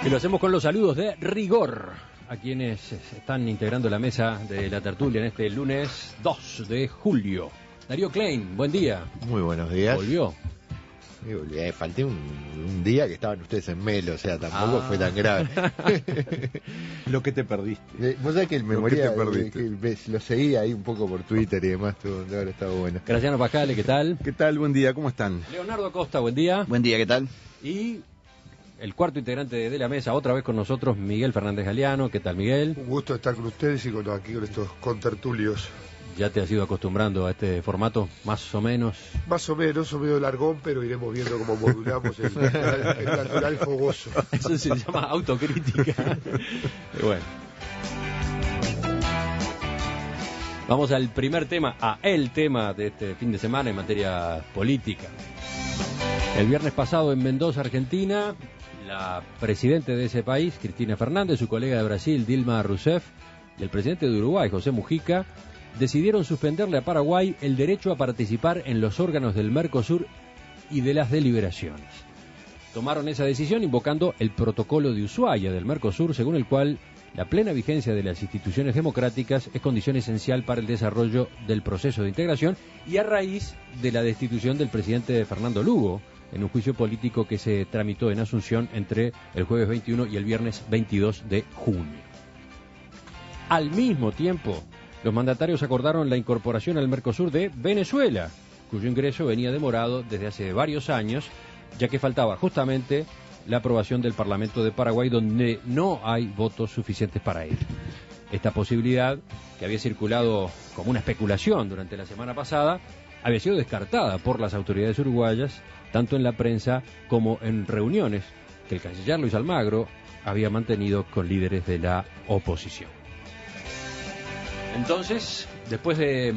Y lo hacemos con los saludos de rigor a quienes están integrando la mesa de la tertulia en este lunes 2 de julio. Darío Klein, buen día. Muy buenos días. ¿Volvió? Sí, volví. Falté un día que estaban ustedes en Melo, o sea, tampoco fue tan grave. Lo que te perdiste. Vos sabés que el memoria que lo seguía ahí un poco por Twitter y demás, ahora estaba bueno. Graciano Pascale, ¿qué tal? ¿Qué tal? Buen día, ¿cómo están? Leonardo Acosta, buen día. Buen día, ¿qué tal? Y el cuarto integrante de la mesa, otra vez con nosotros, Miguel Fernández Galeano. ¿Qué tal, Miguel? Un gusto estar con ustedes y aquí con estos contertulios. ¿Ya te has ido acostumbrando a este formato, más o menos? Más o menos, medio largón, pero iremos viendo cómo modulamos el natural fogoso. Eso se llama autocrítica. Bueno. Vamos al primer tema, el tema de este fin de semana en materia política. El viernes pasado en Mendoza, Argentina, la presidenta de ese país, Cristina Fernández, su colega de Brasil, Dilma Rousseff, y el presidente de Uruguay, José Mujica, decidieron suspenderle a Paraguay el derecho a participar en los órganos del Mercosur y de las deliberaciones. Tomaron esa decisión invocando el protocolo de Ushuaia del Mercosur, según el cual la plena vigencia de las instituciones democráticas es condición esencial para el desarrollo del proceso de integración y a raíz de la destitución del presidente Fernando Lugo en un juicio político que se tramitó en Asunción entre el jueves 21 y el viernes 22 de junio. Al mismo tiempo, los mandatarios acordaron la incorporación al Mercosur de Venezuela, cuyo ingreso venía demorado desde hace varios años, ya que faltaba justamente la aprobación del Parlamento de Paraguay, donde no hay votos suficientes para él. Esta posibilidad, que había circulado como una especulación durante la semana pasada, había sido descartada por las autoridades uruguayas, tanto en la prensa como en reuniones que el canciller Luis Almagro había mantenido con líderes de la oposición. Entonces, después de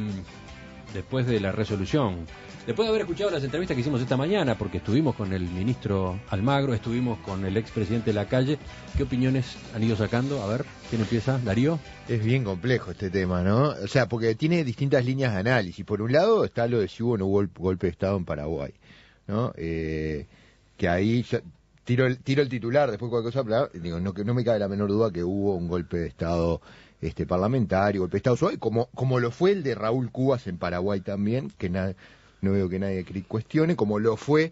la resolución, después de haber escuchado las entrevistas que hicimos esta mañana, porque estuvimos con el ministro Almagro, estuvimos con el expresidente Lacalle, ¿qué opiniones han ido sacando? A ver, ¿quién empieza? ¿Darío? Es bien complejo este tema, ¿no? O sea, porque tiene distintas líneas de análisis. Por un lado está lo de si hubo o no hubo golpe de Estado en Paraguay, ¿no? Que ahí ya tiro el titular, después cualquier cosa, pero, digo, no me cabe la menor duda que hubo un golpe de Estado parlamentario, golpe de Estado suave, como lo fue el de Raúl Cubas en Paraguay también, que no veo que nadie cuestione, como lo fue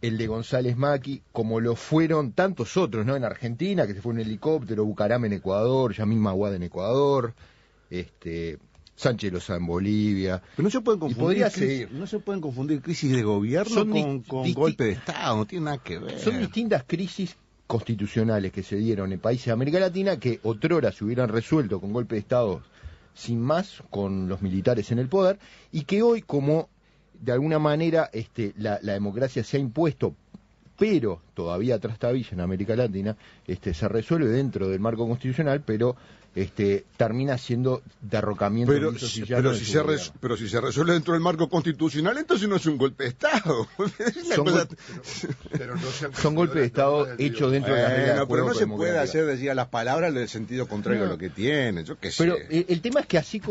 el de González Macri, como lo fueron tantos otros, ¿no? En Argentina, que se fue en helicóptero, Bucaram en Ecuador, Yamil Maguad en Ecuador, Sánchez Lozá en Bolivia. Pero no se pueden confundir, podría seguir. No se pueden confundir crisis de gobierno con golpe de Estado, no tiene nada que ver. Son distintas crisis constitucionales que se dieron en países de América Latina que otrora se hubieran resuelto con golpe de Estado sin más, con los militares en el poder, y que hoy, como de alguna manera la democracia se ha impuesto, pero todavía trastabilla en América Latina, se resuelve dentro del marco constitucional, pero termina siendo derrocamiento. Pero si se resuelve dentro del marco constitucional, entonces no es un golpe de Estado. Son golpes de Estado hechos dentro de las reglas del juego. Pero no se puede hacer decir a las palabras el sentido contrario a lo que tienen. Yo qué sé. Pero el tema es que así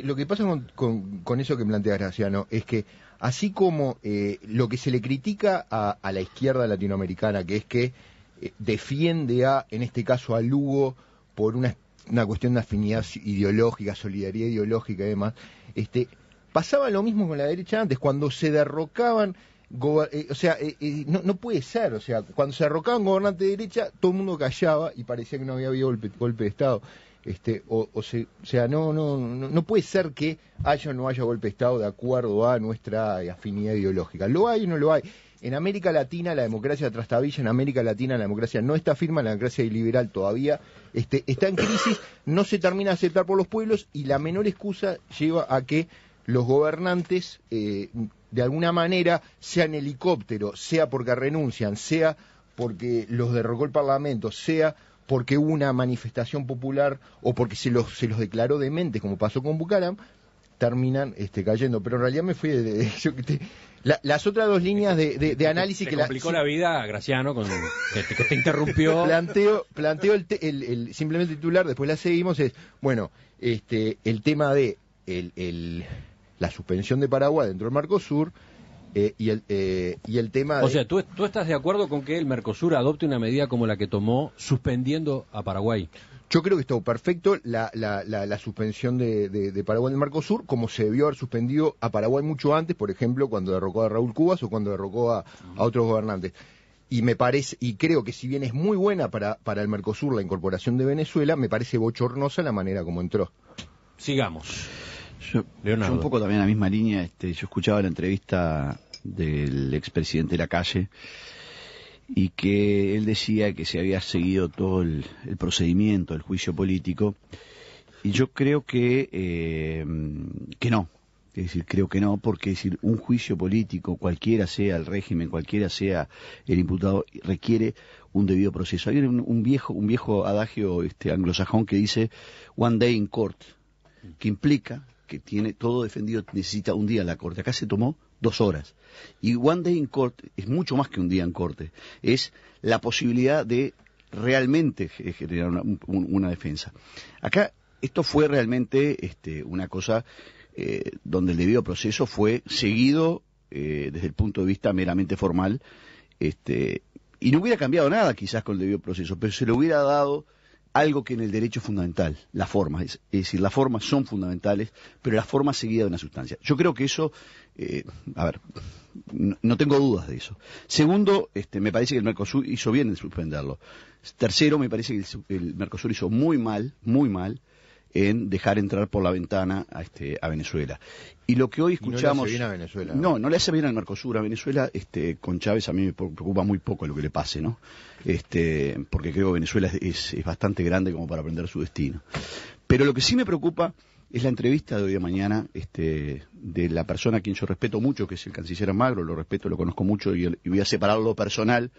lo que pasa con eso que plantea Graciano es que así como lo que se le critica a la izquierda latinoamericana, que es que defiende en este caso a Lugo por una cuestión de afinidad ideológica, solidaridad ideológica y demás, pasaba lo mismo con la derecha antes, cuando se derrocaban, no puede ser, o sea, cuando se derrocaban gobernantes de derecha, todo el mundo callaba y parecía que no había habido golpe de Estado. No puede ser que haya o no haya golpe de Estado de acuerdo a nuestra afinidad ideológica. ¿Lo hay o no lo hay? En América Latina la democracia trastabilla, en América Latina la democracia no está firme, la democracia liberal todavía está en crisis, no se termina de aceptar por los pueblos y la menor excusa lleva a que los gobernantes de alguna manera, sea en helicóptero, sea porque renuncian, sea porque los derrocó el Parlamento, sea porque hubo una manifestación popular o porque se los declaró dementes, como pasó con Bucaram, terminan cayendo. Pero en realidad me fui las otras dos líneas de análisis que complicó la vida a Graciano que te interrumpió. Planteo simplemente el titular, después la seguimos, es el tema de la suspensión de Paraguay dentro del Mercosur Y el tema O sea, ¿tú estás de acuerdo con que el Mercosur adopte una medida como la que tomó suspendiendo a Paraguay? Yo creo que estuvo perfecto la suspensión de Paraguay del Mercosur, como se debió haber suspendido a Paraguay mucho antes, por ejemplo, cuando derrocó a Raúl Cubas o cuando derrocó a otros gobernantes. Y me parece, y creo que si bien es muy buena para el Mercosur la incorporación de Venezuela, me parece bochornosa la manera como entró. Sigamos. Yo un poco también en la misma línea, yo escuchaba la entrevista del expresidente Lacalle y que él decía que se había seguido todo el procedimiento, el juicio político, y yo creo que no. Es decir, creo que no, porque un juicio político, cualquiera sea el régimen, cualquiera sea el imputado, requiere un debido proceso. Hay un viejo adagio anglosajón que dice one day in court, que implica que tiene todo defendido, necesita un día en la corte. Acá se tomó 2 horas. Y one day in court es mucho más que un día en corte. Es la posibilidad de realmente generar una defensa. Acá esto fue realmente una cosa donde el debido proceso fue seguido desde el punto de vista meramente formal, y no hubiera cambiado nada quizás con el debido proceso, pero se le hubiera dado algo que en el derecho es fundamental, la forma. Es decir, las formas son fundamentales, pero la forma seguida de una sustancia. Yo creo que eso, no tengo dudas de eso. Segundo, me parece que el Mercosur hizo bien en suspenderlo. Tercero, me parece que el Mercosur hizo muy mal en dejar entrar por la ventana a Venezuela. Y lo que hoy escuchamos... No le hace bien a Venezuela. No le hace bien al Mercosur. A Venezuela, con Chávez a mí me preocupa muy poco lo que le pase, ¿no? Porque creo que Venezuela es bastante grande como para aprender su destino. Pero lo que sí me preocupa es la entrevista de hoy de mañana de la persona a quien yo respeto mucho, que es el canciller Almagro. Lo respeto, lo conozco mucho y voy a separar lo personal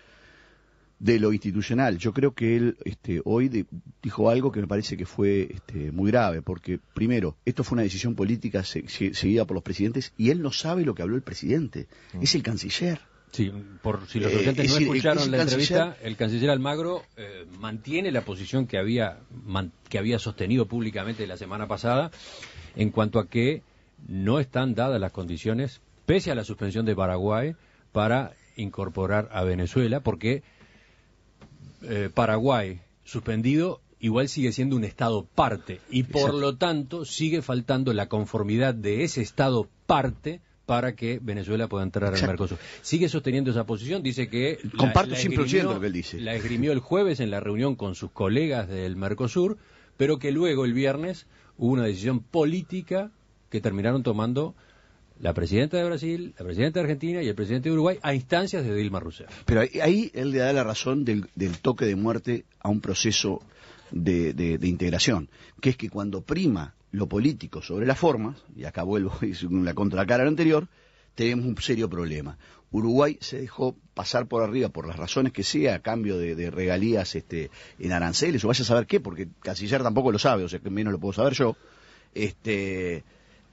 de lo institucional. Yo creo que él hoy dijo algo que me parece que fue muy grave, porque primero, esto fue una decisión política seguida por los presidentes y él no sabe lo que habló el presidente, es el canciller. Sí, por si los oyentes no escucharon la entrevista, el canciller Almagro mantiene la posición que había sostenido públicamente la semana pasada en cuanto a que no están dadas las condiciones, pese a la suspensión de Paraguay, para incorporar a Venezuela, porque Paraguay suspendido igual sigue siendo un estado parte y por lo tanto sigue faltando la conformidad de ese estado parte para que Venezuela pueda entrar al Mercosur. Sigue sosteniendo esa posición, dice que comparto 100% lo que él dice. La esgrimió el jueves en la reunión con sus colegas del Mercosur, pero que luego el viernes hubo una decisión política que terminaron tomando la presidenta de Brasil, la presidenta de Argentina y el presidente de Uruguay a instancias de Dilma Rousseff. Pero ahí él le da la razón del toque de muerte a un proceso de integración, que es que cuando prima lo político sobre las formas, y acá vuelvo a la contracara anterior, tenemos un serio problema. Uruguay se dejó pasar por arriba por las razones que sea, a cambio de regalías en aranceles, o vaya a saber qué, porque el canciller tampoco lo sabe, o sea que menos lo puedo saber yo,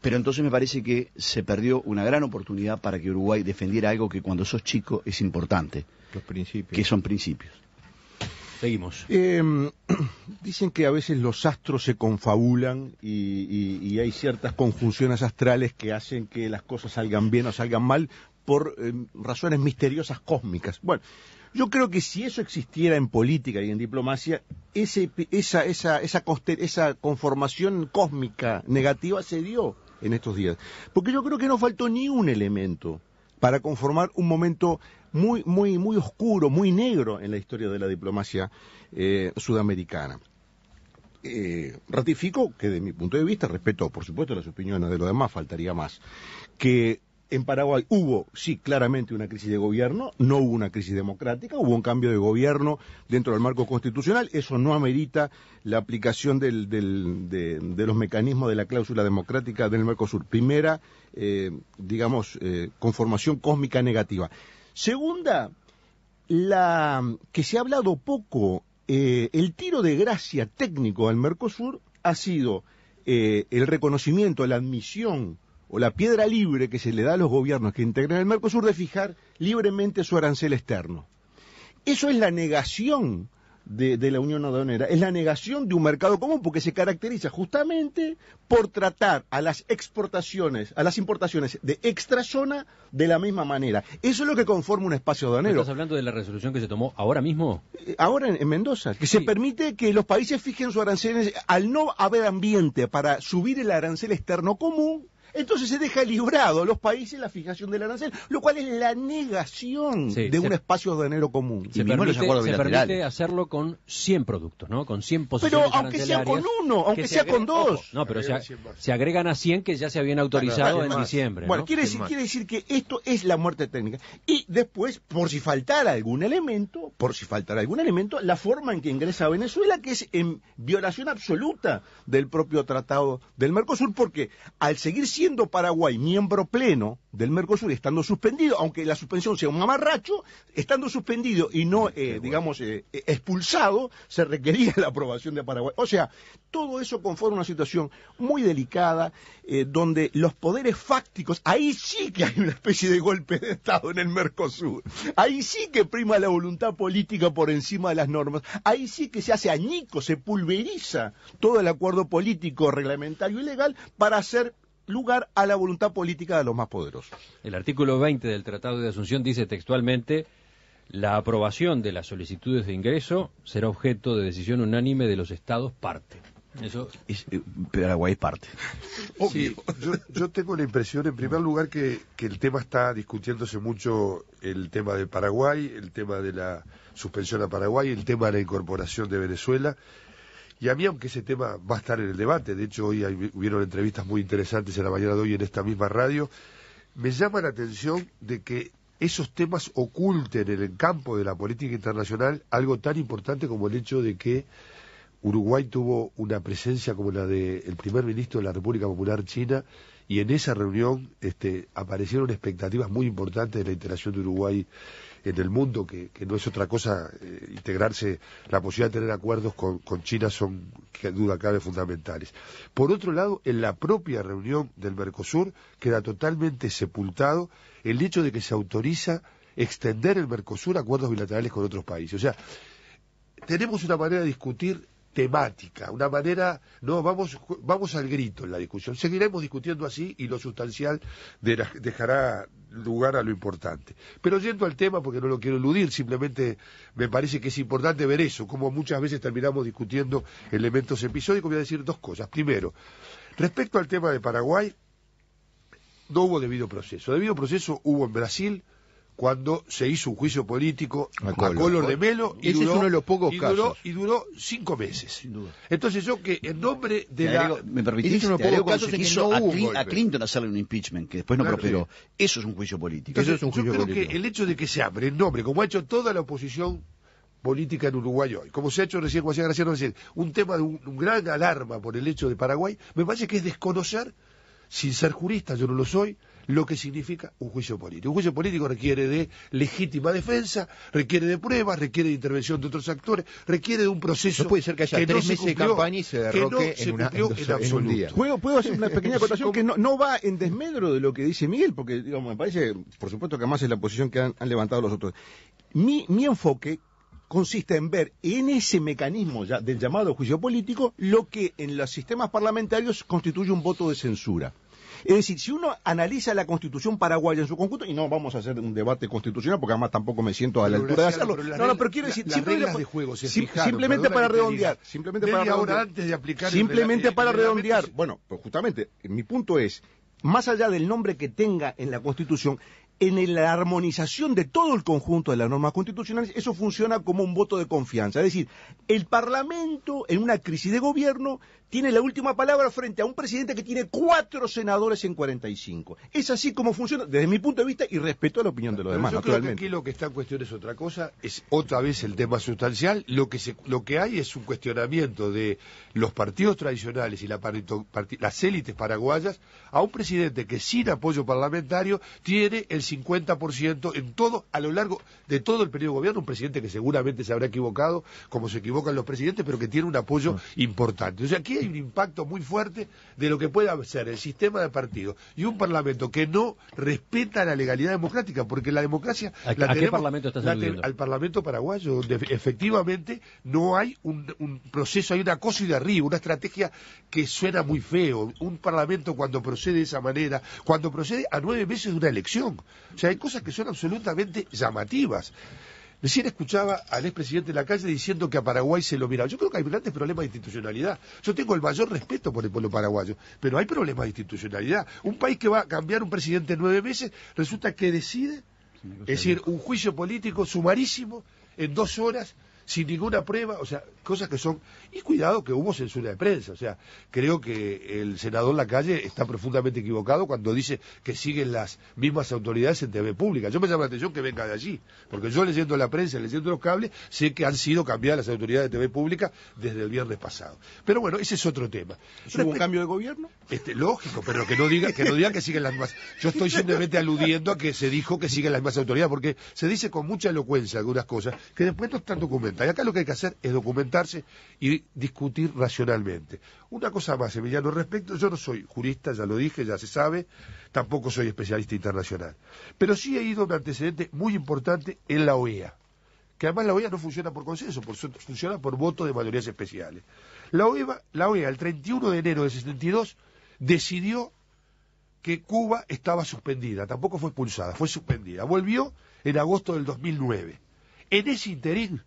pero entonces me parece que se perdió una gran oportunidad para que Uruguay defendiera algo que cuando sos chico es importante. Los principios. Que son principios. Seguimos. Dicen que a veces los astros se confabulan y hay ciertas conjunciones astrales que hacen que las cosas salgan bien o salgan mal por razones misteriosas cósmicas. Bueno, yo creo que si eso existiera en política y en diplomacia, esa conformación cósmica negativa se dio en estos días. Porque yo creo que no faltó ni un elemento para conformar un momento muy, muy, muy oscuro, muy negro en la historia de la diplomacia sudamericana. Ratifico que, de mi punto de vista, respeto, por supuesto, las opiniones de los demás, faltaría más, que en Paraguay hubo, sí, claramente una crisis de gobierno, no hubo una crisis democrática, hubo un cambio de gobierno dentro del marco constitucional, eso no amerita la aplicación de los mecanismos de la cláusula democrática del Mercosur. Primera, conformación cósmica negativa. Segunda, que se ha hablado poco, el tiro de gracia técnico al Mercosur ha sido el reconocimiento, la admisión o la piedra libre que se le da a los gobiernos que integran el Mercosur de fijar libremente su arancel externo. Eso es la negación de la Unión Aduanera, es la negación de un mercado común, porque se caracteriza justamente por tratar a las exportaciones, a las importaciones de extrazona de la misma manera. Eso es lo que conforma un espacio aduanero. ¿Estás hablando de la resolución que se tomó ahora mismo? Ahora en Mendoza, que se permite que los países fijen sus aranceles al no haber ambiente para subir el arancel externo común. Entonces se deja librado a los países la fijación del arancel, lo cual es la negación de un espacio aduanero común. Se permite hacerlo con 100 productos, ¿no? Con 100 posiciones pero aunque sea con uno, aunque sea con dos. No, pero se agregan a 100 que ya se habían autorizado en diciembre. Bueno, ¿no? quiere decir que esto es la muerte técnica. Y después, por si faltara algún elemento, la forma en que ingresa a Venezuela, que es en violación absoluta del propio tratado del Mercosur, porque al seguir siendo Paraguay miembro pleno del Mercosur, estando suspendido, aunque la suspensión sea un mamarracho, estando suspendido y no, expulsado, se requería la aprobación de Paraguay. O sea, todo eso conforma una situación muy delicada, donde los poderes fácticos, ahí sí que hay una especie de golpe de Estado en el Mercosur, ahí sí que prima la voluntad política por encima de las normas, ahí sí que se hace añicos, se pulveriza todo el acuerdo político, reglamentario y legal para hacer lugar a la voluntad política de los más poderosos. El artículo 20 del Tratado de Asunción dice textualmente: la aprobación de las solicitudes de ingreso será objeto de decisión unánime de los estados parte. Eso es Paraguay parte. Sí, yo tengo la impresión, en primer lugar, que el tema está discutiéndose mucho, el tema de Paraguay, el tema de la suspensión a Paraguay, el tema de la incorporación de Venezuela. Y a mí, aunque ese tema va a estar en el debate, de hecho hoy hubieron entrevistas muy interesantes en la mañana de hoy en esta misma radio, me llama la atención de que esos temas oculten en el campo de la política internacional algo tan importante como el hecho de que Uruguay tuvo una presencia como la del primer ministro de la República Popular China, y en esa reunión aparecieron expectativas muy importantes de la integración de Uruguay en el mundo, que no es otra cosa, integrarse, la posibilidad de tener acuerdos con China son, que duda cabe, fundamentales. Por otro lado, en la propia reunión del Mercosur queda totalmente sepultado el hecho de que se autoriza extender el Mercosur a acuerdos bilaterales con otros países. O sea, tenemos una manera de discutir temática, una manera, no, vamos al grito en la discusión. Seguiremos discutiendo así y lo sustancial dejará lugar a lo importante. Pero yendo al tema, porque no lo quiero eludir, simplemente me parece que es importante ver eso, como muchas veces terminamos discutiendo elementos episódicos. Voy a decir dos cosas. Primero, respecto al tema de Paraguay, no hubo debido proceso. Debido proceso hubo en Brasil, cuando se hizo un juicio político a Collor de Mello, y ese duró, es uno de los pocos casos. Y duró 5 meses. Sin duda. Entonces yo que en nombre de ¿Me permitís? Se quiso a Clinton hacerle un impeachment, que después no prosperó. Eso es un juicio político. Entonces, yo creo que el hecho de que se abre en nombre, como ha hecho toda la oposición política en Uruguay hoy, como se ha hecho recién, como decía Graciano recién, un tema de un gran alarma por el hecho de Paraguay, me parece que es desconocer, sin ser jurista, yo no lo soy, lo que significa un juicio político. Un juicio político requiere de legítima defensa, requiere de pruebas, requiere de intervención de otros actores, requiere de un proceso. No puede ser que haya 3 meses de campaña y se derroque en absoluto. Un día. ¿Puedo hacer una pequeña acotación que no va en desmedro de lo que dice Miguel? Porque, digamos, me parece, por supuesto que además es la posición que han levantado los otros. Mi enfoque consiste en ver en ese mecanismo del llamado juicio político lo que en los sistemas parlamentarios constituye un voto de censura. Es decir, si uno analiza la Constitución paraguaya en su conjunto, y no vamos a hacer un debate constitucional, porque además tampoco me siento a la altura de hacerlo. Pero quiero decir, las reglas de juego se fijaron, simplemente para redondear. Bueno, pues justamente, mi punto es, más allá del nombre que tenga en la Constitución, en la armonización de todo el conjunto de las normas constitucionales, eso funciona como un voto de confianza. Es decir, el Parlamento, en una crisis de gobierno, tiene la última palabra frente a un presidente que tiene 4 senadores en 45. Es así como funciona, desde mi punto de vista, y respeto la opinión de los demás, naturalmente. Creo que aquí lo que está en cuestión es otra cosa, es otra vez el tema sustancial. Lo que hay es un cuestionamiento de los partidos tradicionales y las élites paraguayas a un presidente que sin apoyo parlamentario tiene el 50% en todo, a lo largo de todo el periodo de gobierno, un presidente que seguramente se habrá equivocado, como se equivocan los presidentes, pero que tiene un apoyo importante. O sea, aquí hay un impacto muy fuerte de lo que puede ser el sistema de partidos y un parlamento que no respeta la legalidad democrática, porque la democracia... ¿A qué parlamento estás aludiendo? Al parlamento paraguayo, donde efectivamente no hay un proceso, hay una cosa y de arriba, una estrategia que suena muy feo. Un parlamento cuando procede de esa manera, cuando procede a 9 meses de una elección. O sea, hay cosas que son absolutamente llamativas. Recién escuchaba al expresidente de la calle diciendo que a Paraguay se lo miraba. Yo creo que hay grandes problemas de institucionalidad. Yo tengo el mayor respeto por el pueblo paraguayo, pero hay problemas de institucionalidad. Un país que va a cambiar un presidente en 9 meses, resulta que decide, es decir, un juicio político sumarísimo en 2 horas, sin ninguna prueba, o sea, cosas que son... Y cuidado que hubo censura de prensa, o sea, creo que el senador Lacalle está profundamente equivocado cuando dice que siguen las mismas autoridades en TV pública. Yo me llama la atención que venga de allí, porque yo leyendo la prensa, leyendo los cables, sé que han sido cambiadas las autoridades de TV pública desde el viernes pasado. Pero bueno, ese es otro tema. ¿Hubo un cambio de gobierno? Lógico, pero que no digan que siguen las mismas. Yo estoy simplemente aludiendo a que se dijo que siguen las mismas autoridades, porque se dice con mucha elocuencia algunas cosas que después no están documentadas. Y acá lo que hay que hacer es documentarse y discutir racionalmente. Una cosa más, Emiliano, yo no soy jurista, ya lo dije, ya se sabe, tampoco soy especialista internacional, pero sí he ido a un antecedente muy importante en la OEA, que además la OEA no funciona por consenso, funciona por voto de mayorías especiales. La OEA, el 31 de enero de 62, decidió que Cuba estaba suspendida, tampoco fue expulsada, fue suspendida. Volvió en agosto del 2009. En ese interín,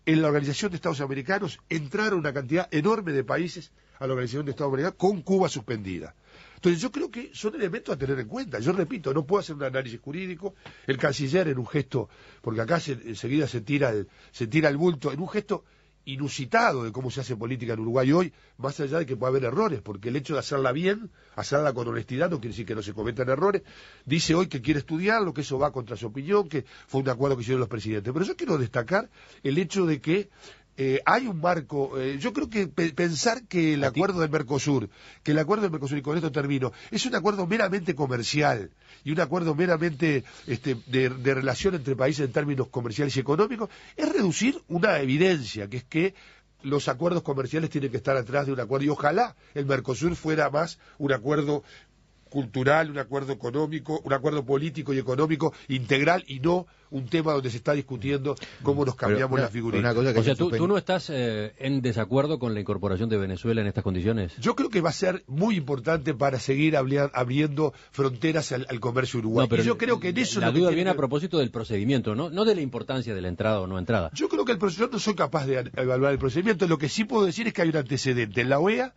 en la Organización de Estados Americanos entraron una cantidad enorme de países a la Organización de Estados Americanos con Cuba suspendida. Entonces yo creo que son elementos a tener en cuenta. Yo repito, no puedo hacer un análisis jurídico. El canciller en un gesto, porque acá enseguida se tira el bulto, en un gesto inusitado de cómo se hace política en Uruguay hoy, más allá de que pueda haber errores, porque el hecho de hacerla bien, hacerla con honestidad, no quiere decir que no se cometan errores. Dice hoy que quiere estudiarlo, que eso va contra su opinión, que fue un acuerdo que hicieron los presidentes. Pero yo quiero destacar el hecho de que hay un marco, yo creo que pensar que el acuerdo del Mercosur, y con esto termino, es un acuerdo meramente comercial y un acuerdo meramente de relación entre países en términos comerciales y económicos, es reducir una evidencia, que es que los acuerdos comerciales tienen que estar atrás de un acuerdo, y ojalá el Mercosur fuera más un acuerdo cultural, un acuerdo económico, un acuerdo político y económico integral, y no un tema donde se está discutiendo cómo nos cambiamos las figuritas. O sea, ¿tú no estás en desacuerdo con la incorporación de Venezuela en estas condiciones? Yo creo que va a ser muy importante para seguir abriendo fronteras al comercio uruguayo. No, pero y yo creo que en eso... La duda viene a propósito del procedimiento, no de la importancia de la entrada o no entrada. Yo creo que el procedimiento, no soy capaz de evaluar el procedimiento. Lo que sí puedo decir es que hay un antecedente en la OEA,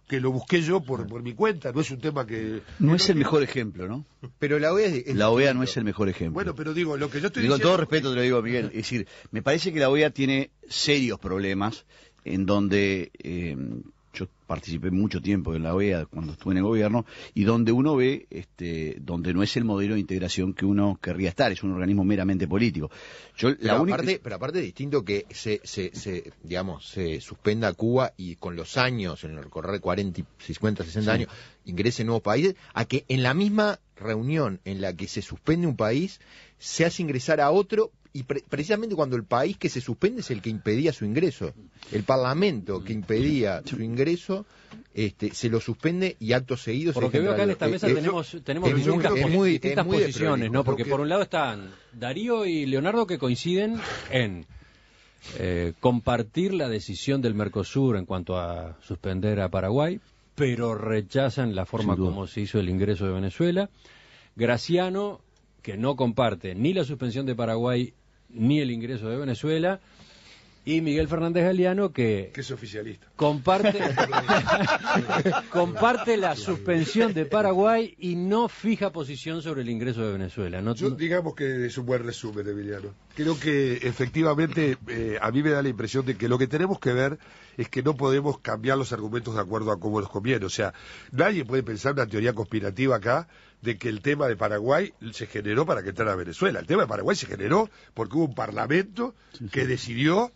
que lo busqué yo por mi cuenta, no es un tema que... No es el mejor ejemplo, ¿no? Pero la OEA la OEA no es el mejor ejemplo. Bueno, pero digo, lo que yo estoy diciendo... Con todo respeto te lo digo, Miguel, es decir, me parece que la OEA tiene serios problemas en donde... yo participé mucho tiempo en la OEA cuando estuve en el gobierno, y donde uno ve, donde no es el modelo de integración que uno querría estar, es un organismo meramente político. Pero aparte es distinto que se suspenda Cuba y con los años, en el recorrer 40, 50, 60 años, ingresen nuevos países, a que en la misma reunión en la que se suspende un país, se hace ingresar a otro, y precisamente cuando el país que se suspende es el que impedía su ingreso. El Parlamento que impedía su ingreso se lo suspende, y acto seguido... Por lo que veo acá en esta mesa tenemos distintas posiciones, ¿no? Porque por un lado están Darío y Leonardo, que coinciden en compartir la decisión del Mercosur en cuanto a suspender a Paraguay, pero rechazan la forma como se hizo el ingreso de Venezuela. Graciano, que no comparte ni la suspensión de Paraguay ni el ingreso de Venezuela, y Miguel Fernández Galiano, que es oficialista, comparte la suspensión de Paraguay y no fija posición sobre el ingreso de Venezuela. Yo digamos que es un buen resumen, Emiliano. Creo que efectivamente a mí me da la impresión de que lo que tenemos que ver es que no podemos cambiar los argumentos de acuerdo a cómo nos conviene. O sea, nadie puede pensar una teoría conspirativa acá de que el tema de Paraguay se generó para que entrara a Venezuela. El tema de Paraguay se generó porque hubo un parlamento que decidió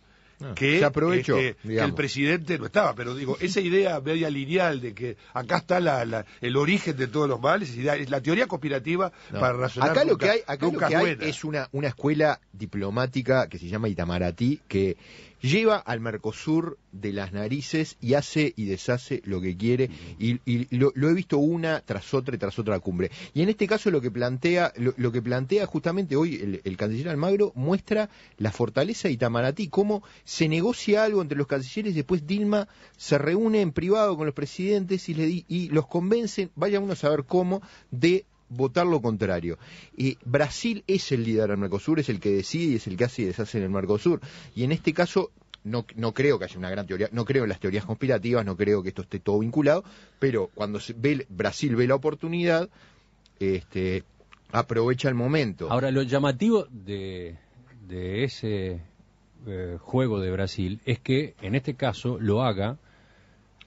que, se aprovechó, que el presidente no estaba. Pero digo, esa idea media lineal de que acá está el origen de todos los males, es la teoría conspirativa para razonar. Acá lo que hay es una escuela diplomática que se llama Itamaraty, que lleva al Mercosur de las narices y hace y deshace lo que quiere, y lo he visto una tras otra cumbre. Y en este caso lo que plantea justamente hoy el canciller Almagro muestra la fortaleza de Itamaraty, cómo se negocia algo entre los cancilleres, después Dilma se reúne en privado con los presidentes y los convencen, vaya uno a saber cómo, de votar lo contrario. Brasil es el líder del Mercosur, es el que decide y es el que hace y deshace en el Mercosur. Y en este caso no creo que haya una gran teoría, no creo en las teorías conspirativas, no creo que esto esté todo vinculado, pero cuando Brasil ve la oportunidad, aprovecha el momento. Ahora, lo llamativo de ese juego de Brasil es que en este caso lo haga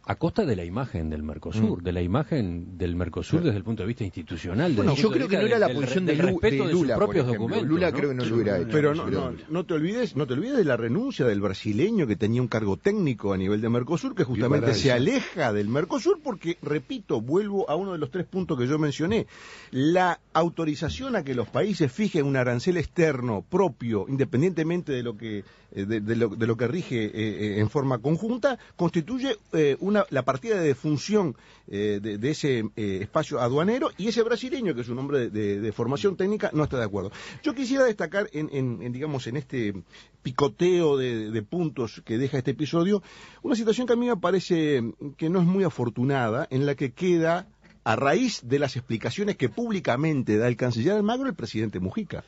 a costa de la imagen del Mercosur, desde el punto de vista institucional. Bueno, yo creo que no era la posición de Lula, de sus propios documentos. Lula creo que no lo hubiera hecho. Pero no te olvides de la renuncia del brasileño que tenía un cargo técnico a nivel de Mercosur, que justamente se aleja del Mercosur porque, repito, vuelvo a uno de los 3 puntos que yo mencioné. La autorización a que los países fijen un arancel externo propio, independientemente de lo que rige en forma conjunta, constituye la partida de defunción de ese espacio aduanero, y ese brasileño, que es un hombre de formación técnica, no está de acuerdo. Yo quisiera destacar en este picoteo de puntos que deja este episodio, una situación que a mí me parece que no es muy afortunada, en la que queda, a raíz de las explicaciones que públicamente da el canciller Almagro, el presidente Mujica.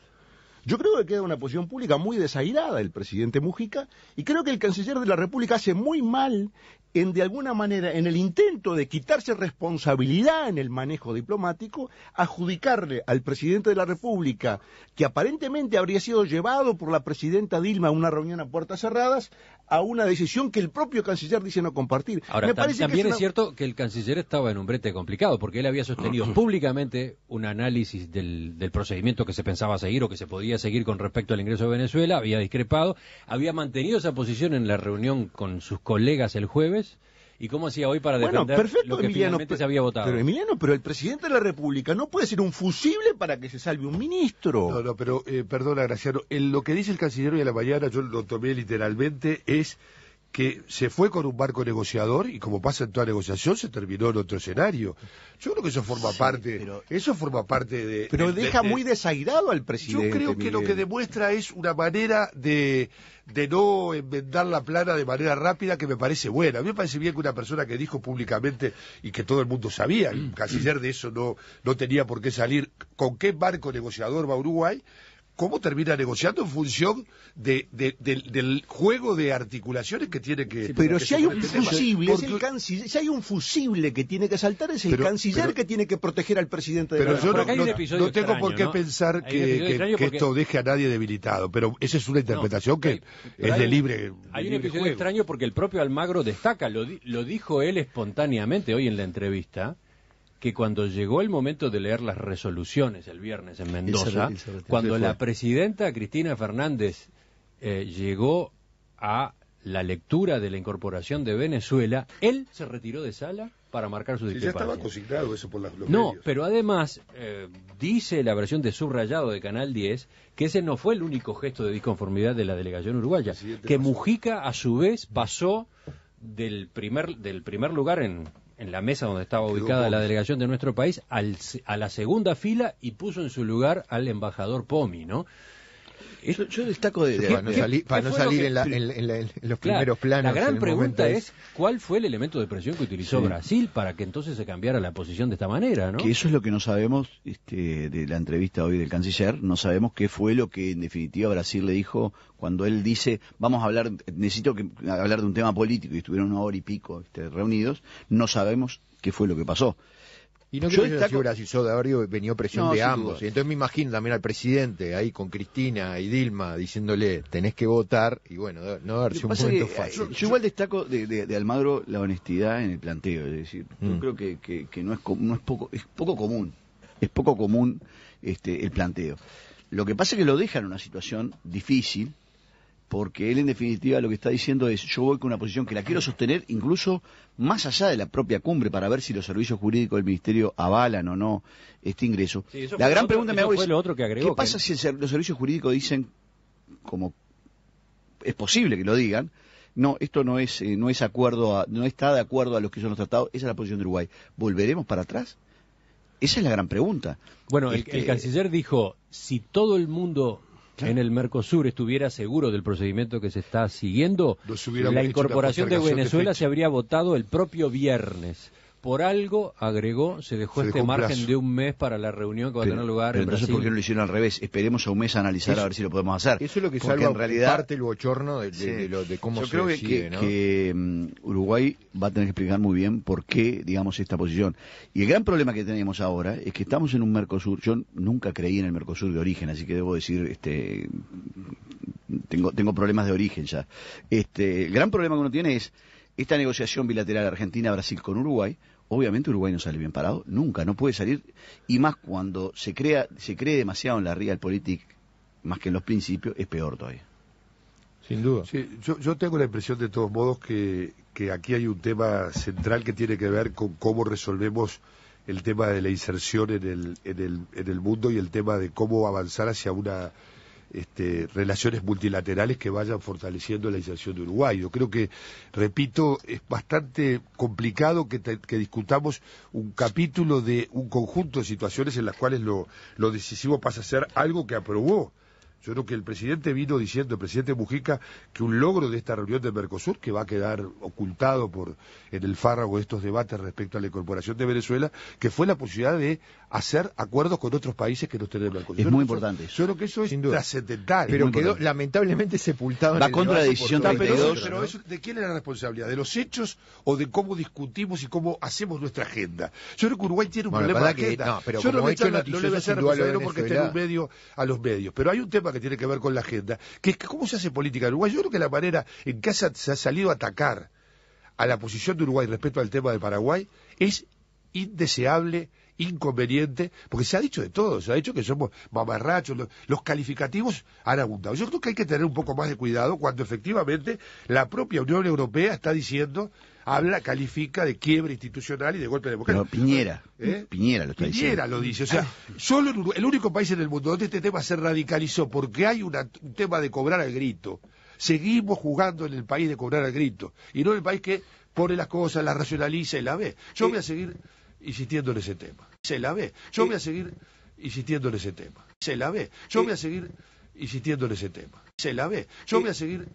Yo creo que queda una posición pública muy desairada el presidente Mujica, y creo que el canciller de la República hace muy mal de alguna manera, en el intento de quitarse responsabilidad en el manejo diplomático, adjudicarle al presidente de la República, que aparentemente habría sido llevado por la presidenta Dilma a una reunión a puertas cerradas, a una decisión que el propio canciller dice no compartir. Ahora, también es cierto que el canciller estaba en un brete complicado, porque él había sostenido públicamente un análisis del procedimiento que se pensaba seguir o que se podía seguir con respecto al ingreso de Venezuela, había discrepado, había mantenido esa posición en la reunión con sus colegas el jueves. ¿Y cómo hacía hoy para defender lo que finalmente se había votado? Pero el presidente de la República no puede ser un fusible para que se salve un ministro. No, pero perdona, Graciano, lo que dice el canciller hoy a la mañana, yo lo tomé literalmente, es que se fue con un marco negociador y, como pasa en toda negociación, se terminó en otro escenario. Yo creo que eso forma parte de... Pero deja muy desairado al presidente. Yo creo que lo que demuestra es una manera de no enmendar la plana de manera rápida, que me parece buena. A mí me parece bien que una persona que dijo públicamente, y que todo el mundo sabía, el canciller de eso no tenía por qué salir, con qué marco negociador va Uruguay, cómo termina negociando en función del juego de articulaciones que tiene que... Pero si hay un fusible, es el canciller. Si hay un fusible que tiene que saltar, es el canciller que tiene que proteger al presidente de la República. Pero yo no tengo por qué pensar que esto deje a nadie debilitado, pero esa es una interpretación que es de libre... Hay un episodio extraño porque el propio Almagro destaca, lo dijo él espontáneamente hoy en la entrevista, que cuando llegó el momento de leer las resoluciones el viernes en Mendoza, cuando la presidenta Cristina Fernández llegó a la lectura de la incorporación de Venezuela, él se retiró de sala para marcar su discrepancia. Ya estaba consignado eso por los medios. No, pero además dice la versión de subrayado de Canal 10 que ese no fue el único gesto de disconformidad de la delegación uruguaya, que Mujica a su vez pasó del primer lugar en la mesa donde estaba ubicada la delegación de nuestro país, a la segunda fila, y puso en su lugar al embajador Pomi, ¿no? Yo destaco para no salir en los primeros planos. La gran pregunta es ¿cuál fue el elemento de presión que utilizó Brasil para que entonces se cambiara la posición de esta manera, ¿no? Que eso es lo que no sabemos de la entrevista hoy del canciller. No sabemos qué fue lo que en definitiva Brasil le dijo cuando él dice necesito hablar de un tema político, y estuvieron 1 hora y pico reunidos. No sabemos qué fue lo que pasó. Y no creo que haya sido Brasil, de haber venido presión de ambos. Y entonces me imagino también al presidente ahí con Cristina y Dilma diciéndole tenés que votar, y bueno, no haber sido un momento fácil. Yo igual destaco de Almagro la honestidad en el planteo, es decir, yo creo que es poco común el planteo. Lo que pasa es que lo deja en una situación difícil, porque él en definitiva lo que está diciendo es, yo voy con una posición que la quiero sostener incluso más allá de la propia cumbre para ver si los servicios jurídicos del Ministerio avalan o no este ingreso. Sí, la gran pregunta me hago es, ¿qué pasa si los servicios jurídicos dicen, como es posible que lo digan, no, esto no es acuerdo, no está de acuerdo a los que son los tratados, esa es la posición de Uruguay? ¿Volveremos para atrás? Esa es la gran pregunta. Bueno, el canciller dijo, si todo el mundo en el Mercosur estuviera seguro del procedimiento que se está siguiendo, la incorporación de Venezuela se habría votado el propio viernes. Por algo, agregó, se dejó este margen de un mes para la reunión que va a tener lugar en entonces, Brasil. ¿por qué no lo hicieron al revés? Esperemos a un mes a analizar a ver si lo podemos hacer. Eso es lo que salva en realidad parte el bochorno de cómo se decide, ¿no? que Uruguay va a tener que explicar muy bien por qué, digamos, esta posición. Y el gran problema que tenemos ahora es que estamos en un Mercosur. Yo nunca creí en el Mercosur de origen, así que debo decir, tengo problemas de origen ya. El gran problema que uno tiene es esta negociación bilateral Argentina-Brasil con Uruguay. Obviamente Uruguay no sale bien parado, nunca, no puede salir, y más cuando se cree demasiado en la realpolitik, más que en los principios, es peor todavía. Sin duda. Sí, yo tengo la impresión de todos modos que aquí hay un tema central que tiene que ver con cómo resolvemos el tema de la inserción en el mundo y el tema de cómo avanzar hacia una relaciones multilaterales que vayan fortaleciendo la inserción de Uruguay. Yo creo que, repito, es bastante complicado que discutamos un capítulo de un conjunto de situaciones en las cuales lo decisivo pasa a ser algo que aprobó. Yo creo que el presidente vino diciendo, el presidente Mujica, que un logro de esta reunión del Mercosur, que va a quedar ocultado en el fárrago de estos debates respecto a la incorporación de Venezuela, que fue la posibilidad de hacer acuerdos con otros países que no estén en el Mercosur. Es muy importante eso. Yo creo que eso es trascendental. Pero quedó lamentablemente sepultado en el contra la decisión 32. Pero eso, ¿de quién es la responsabilidad? ¿De los hechos o de cómo discutimos y cómo hacemos nuestra agenda? Yo creo que Uruguay tiene un problema de agenda. No, pero yo no le voy a hacer responsable porque esté en un medio a los medios. Pero hay un tema que tiene que ver con la agenda, que es cómo se hace política en Uruguay. Yo creo que la manera en que se ha salido a atacar a la posición de Uruguay respecto al tema de Paraguay es indeseable, inconveniente, porque se ha dicho de todo, se ha dicho que somos mamarrachos, los calificativos han abundado. Yo creo que hay que tener un poco más de cuidado cuando efectivamente la propia Unión Europea está diciendo, califica de quiebre institucional y de golpe democrático. Pero Piñera lo está diciendo. Piñera lo dice, o sea, solo el único país en el mundo donde este tema se radicalizó porque hay un tema de cobrar al grito. Seguimos jugando en el país de cobrar al grito, y no en el país que pone las cosas, las racionaliza y la ve. Yo voy a seguir insistiendo en ese tema. Yo voy a seguir insistiendo en ese tema. Yo voy a seguir insistiendo en ese tema. Yo voy a seguir